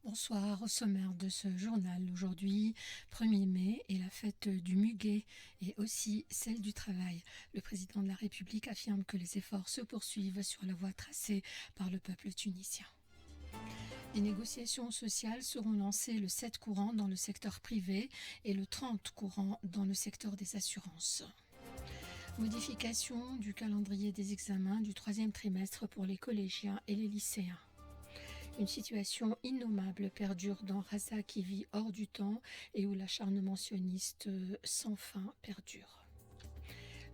Bonsoir, au sommaire de ce journal aujourd'hui, 1er mai est la fête du muguet et aussi celle du travail. Le président de la République affirme que les efforts se poursuivent sur la voie tracée par le peuple tunisien. Les négociations sociales seront lancées le 7 courant dans le secteur privé et le 30 courant dans le secteur des assurances. Modification du calendrier des examens du 3e trimestre pour les collégiens et les lycéens. Une situation innommable perdure dans Raza qui vit hors du temps et où l'acharnement sioniste sans fin perdure.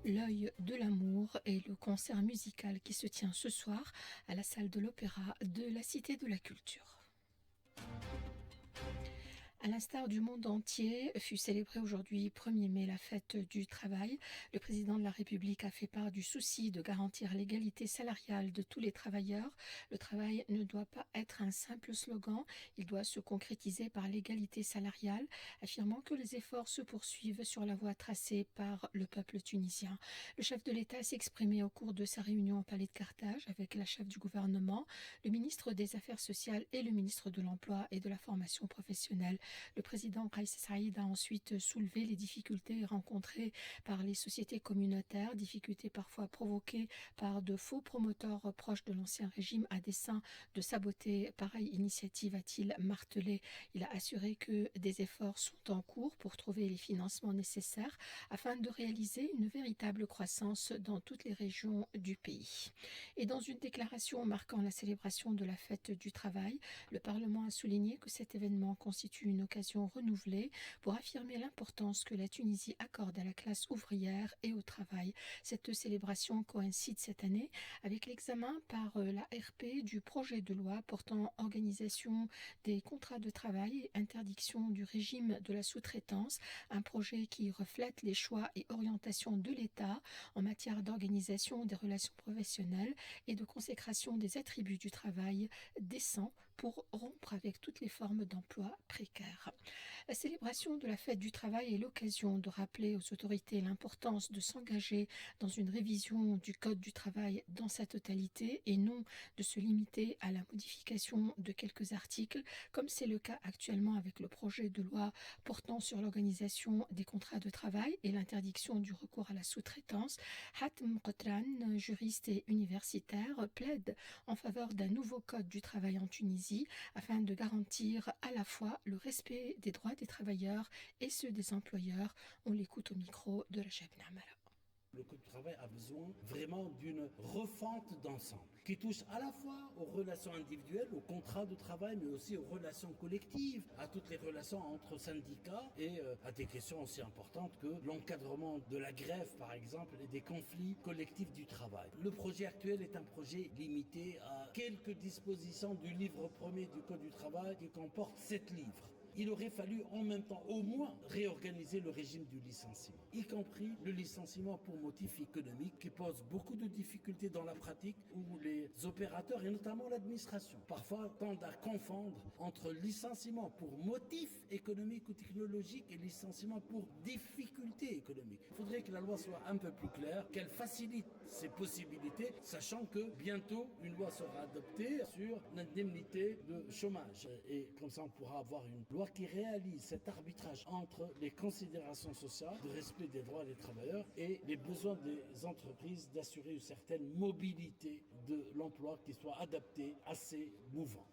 L'œil de l'amour est le concert musical qui se tient ce soir à la salle de l'Opéra de la Cité de la Culture. À l'instar du monde entier, fut célébrée aujourd'hui 1er mai la fête du travail. Le président de la République a fait part du souci de garantir l'égalité salariale de tous les travailleurs. Le travail ne doit pas être un simple slogan, il doit se concrétiser par l'égalité salariale, affirmant que les efforts se poursuivent sur la voie tracée par le peuple tunisien. Le chef de l'État s'est exprimé au cours de sa réunion au Palais de Carthage avec la chef du gouvernement, le ministre des Affaires sociales et le ministre de l'Emploi et de la formation professionnelle. Le président Kais Saïd a ensuite soulevé les difficultés rencontrées par les sociétés communautaires, difficultés parfois provoquées par de faux promoteurs proches de l'ancien régime à dessein de saboter pareille initiative, a-t-il martelé. Il a assuré que des efforts sont en cours pour trouver les financements nécessaires afin de réaliser une véritable croissance dans toutes les régions du pays. Et dans une déclaration marquant la célébration de la fête du travail, le Parlement a souligné que cet événement constitue une occasion renouvelée pour affirmer l'importance que la Tunisie accorde à la classe ouvrière et au travail. Cette célébration coïncide cette année avec l'examen par l'ARP du projet de loi portant organisation des contrats de travail et interdiction du régime de la sous-traitance, un projet qui reflète les choix et orientations de l'État en matière d'organisation des relations professionnelles et de consécration des attributs du travail décent pour rompre avec toutes les formes d'emploi précaires. La célébration de la fête du travail est l'occasion de rappeler aux autorités l'importance de s'engager dans une révision du Code du travail dans sa totalité et non de se limiter à la modification de quelques articles, comme c'est le cas actuellement avec le projet de loi portant sur l'organisation des contrats de travail et l'interdiction du recours à la sous-traitance. Hatem Qotran, juriste et universitaire, plaide en faveur d'un nouveau Code du travail en Tunisie afin de garantir à la fois le respect des droits des travailleurs et ceux des employeurs. On l'écoute au micro de Rachel Namara. Le Code du travail a besoin vraiment d'une refonte d'ensemble qui touche à la fois aux relations individuelles, aux contrats de travail, mais aussi aux relations collectives, à toutes les relations entre syndicats et à des questions aussi importantes que l'encadrement de la grève, par exemple, et des conflits collectifs du travail. Le projet actuel est un projet limité à quelques dispositions du livre premier du Code du travail qui comporte 7 livres. Il aurait fallu en même temps au moins réorganiser le régime du licenciement, y compris le licenciement pour motif économique qui pose beaucoup de difficultés dans la pratique où les opérateurs et notamment l'administration parfois tendent à confondre entre licenciement pour motif économique ou technologique et licenciement pour difficultés économiques. Il faudrait que la loi soit un peu plus claire, qu'elle facilite ces possibilités, sachant que bientôt une loi sera adoptée sur l'indemnité de chômage et comme ça on pourra avoir une loi qui réalise cet arbitrage entre les considérations sociales, de respect des droits des travailleurs et les besoins des entreprises d'assurer une certaine mobilité de l'emploi qui soit adaptée à ces mouvements.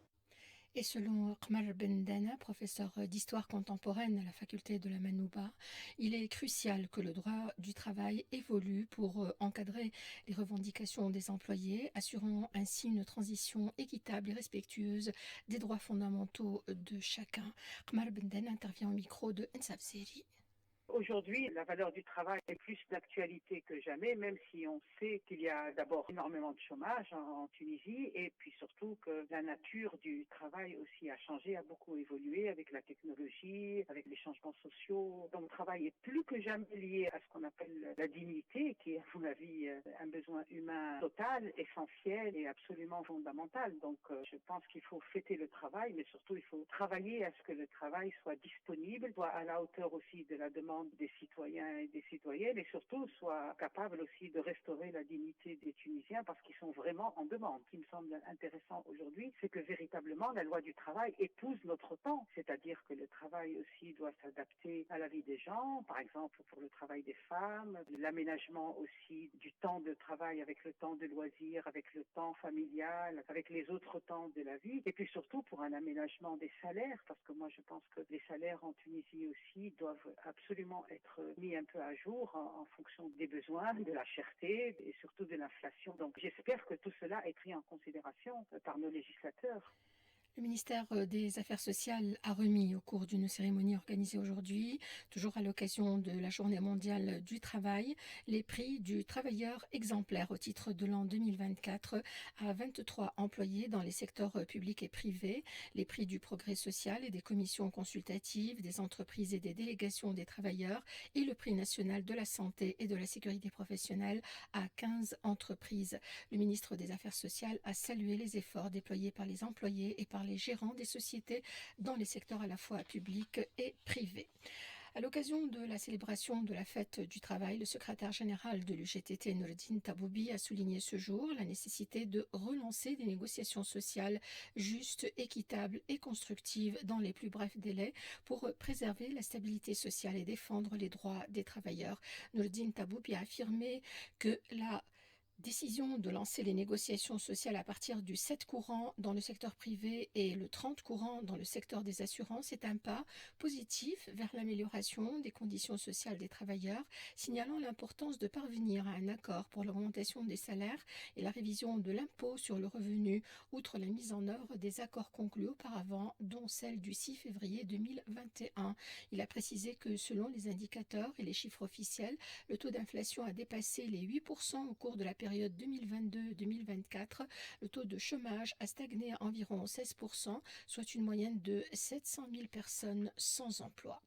Et selon Qmar Bendana, professeur d'histoire contemporaine à la faculté de la Manouba, il est crucial que le droit du travail évolue pour encadrer les revendications des employés, assurant ainsi une transition équitable et respectueuse des droits fondamentaux de chacun. Qmar Bendana intervient au micro de Ensaf Seri. Aujourd'hui, la valeur du travail est plus d'actualité que jamais, même si on sait qu'il y a d'abord énormément de chômage en Tunisie et puis surtout que la nature du travail aussi a changé, a beaucoup évolué avec la technologie, avec les changements sociaux. Donc le travail est plus que jamais lié à ce qu'on appelle la dignité, qui est à mon avis un besoin humain total, essentiel et absolument fondamental. Donc je pense qu'il faut fêter le travail, mais surtout il faut travailler à ce que le travail soit disponible, soit à la hauteur aussi de la demande l'ensemble des citoyens et des citoyennes et surtout soit capable aussi de restaurer la dignité des Tunisiens parce qu'ils sont vraiment en demande. Ce qui me semble intéressant aujourd'hui, c'est que véritablement la loi du travail épouse notre temps, c'est-à-dire que le travail aussi doit s'adapter à la vie des gens, par exemple pour le travail des femmes, l'aménagement aussi du temps de travail avec le temps de loisirs, avec le temps familial, avec les autres temps de la vie, et puis surtout pour un aménagement des salaires, parce que moi je pense que les salaires en Tunisie aussi doivent absolument être mis un peu à jour en fonction des besoins, de la cherté et surtout de l'inflation. Donc j'espère que tout cela est pris en considération par nos législateurs. Le ministère des Affaires sociales a remis au cours d'une cérémonie organisée aujourd'hui, toujours à l'occasion de la Journée mondiale du travail, les prix du travailleur exemplaire au titre de l'an 2024 à 23 employés dans les secteurs publics et privés, les prix du progrès social et des commissions consultatives, des entreprises et des délégations des travailleurs et le prix national de la santé et de la sécurité professionnelle à 15 entreprises. Le ministre des Affaires sociales a salué les efforts déployés par les employés et par les gérants des sociétés dans les secteurs à la fois publics et privés. À l'occasion de la célébration de la fête du travail, le secrétaire général de l'UGTT, Noureddine Taboubi, a souligné ce jour la nécessité de relancer des négociations sociales justes, équitables et constructives dans les plus brefs délais pour préserver la stabilité sociale et défendre les droits des travailleurs. Noureddine Taboubi a affirmé que la décision de lancer les négociations sociales à partir du 7 courant dans le secteur privé et le 30 courant dans le secteur des assurances est un pas positif vers l'amélioration des conditions sociales des travailleurs, signalant l'importance de parvenir à un accord pour l'augmentation des salaires et la révision de l'impôt sur le revenu, outre la mise en œuvre des accords conclus auparavant, dont celle du 6 février 2021. Il a précisé que selon les indicateurs et les chiffres officiels, le taux d'inflation a dépassé les 8% au cours de la période 2022-2024, le taux de chômage a stagné à environ 16%, soit une moyenne de 700 000 personnes sans emploi.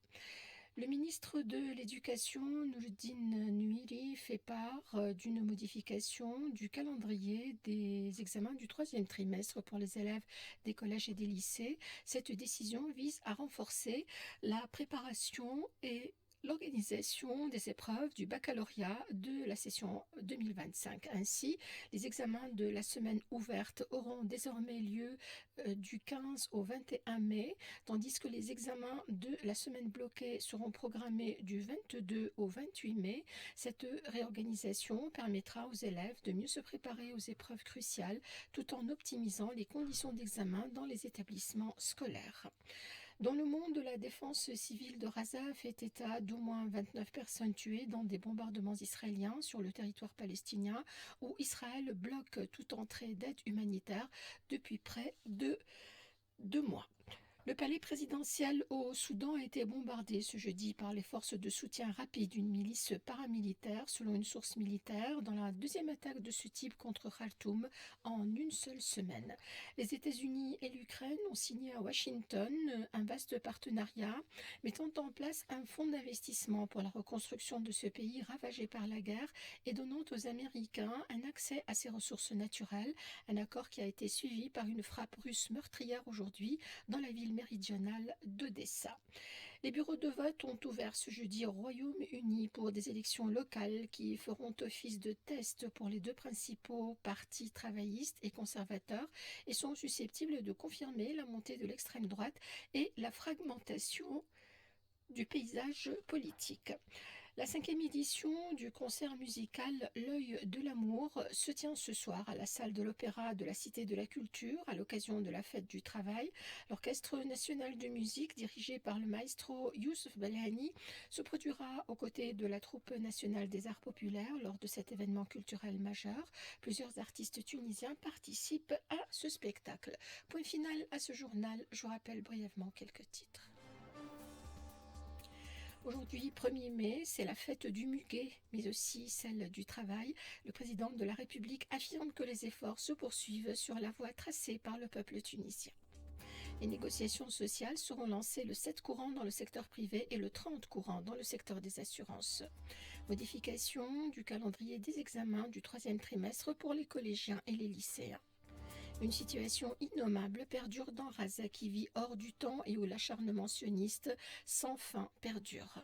Le ministre de l'Éducation, Noureddine Nouiri, fait part d'une modification du calendrier des examens du troisième trimestre pour les élèves des collèges et des lycées. Cette décision vise à renforcer la préparation et l'organisation des épreuves du baccalauréat de la session 2025. Ainsi, les examens de la semaine ouverte auront désormais lieu du 15 au 21 mai, tandis que les examens de la semaine bloquée seront programmés du 22 au 28 mai. Cette réorganisation permettra aux élèves de mieux se préparer aux épreuves cruciales tout en optimisant les conditions d'examen dans les établissements scolaires. Dans le monde, la défense civile de Gaza fait état d'au moins 29 personnes tuées dans des bombardements israéliens sur le territoire palestinien où Israël bloque toute entrée d'aide humanitaire depuis près de 2 mois. Le palais présidentiel au Soudan a été bombardé ce jeudi par les forces de soutien rapide d'une milice paramilitaire, selon une source militaire, dans la deuxième attaque de ce type contre Khartoum en une seule semaine. Les États-Unis et l'Ukraine ont signé à Washington un vaste partenariat mettant en place un fonds d'investissement pour la reconstruction de ce pays ravagé par la guerre et donnant aux Américains un accès à ses ressources naturelles, un accord qui a été suivi par une frappe russe meurtrière aujourd'hui dans la ville méridionale d'Odessa. Les bureaux de vote ont ouvert ce jeudi au Royaume-Uni pour des élections locales qui feront office de test pour les deux principaux partis travaillistes et conservateurs et sont susceptibles de confirmer la montée de l'extrême droite et la fragmentation du paysage politique. La 5e édition du concert musical L'œil de l'amour se tient ce soir à la salle de l'Opéra de la Cité de la Culture à l'occasion de la fête du travail. L'Orchestre national de musique dirigé par le maestro Youssef Belhani se produira aux côtés de la Troupe nationale des arts populaires lors de cet événement culturel majeur. Plusieurs artistes tunisiens participent à ce spectacle. Point final à ce journal, je vous rappelle brièvement quelques titres. Aujourd'hui, 1er mai, c'est la fête du muguet, mais aussi celle du travail. Le président de la République affirme que les efforts se poursuivent sur la voie tracée par le peuple tunisien. Les négociations sociales seront lancées le 7 courant dans le secteur privé et le 30 courant dans le secteur des assurances. Modification du calendrier des examens du troisième trimestre pour les collégiens et les lycéens. Une situation innommable perdure dans Gaza qui vit hors du temps et où l'acharnement sioniste sans fin perdure.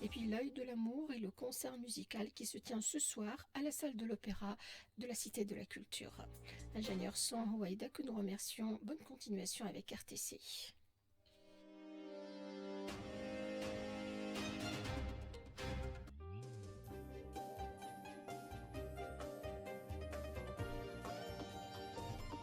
Et puis l'œil de l'amour et le concert musical qui se tient ce soir à la salle de l'Opéra de la Cité de la Culture. Ingénieur son Hawaïda, que nous remercions. Bonne continuation avec RTC.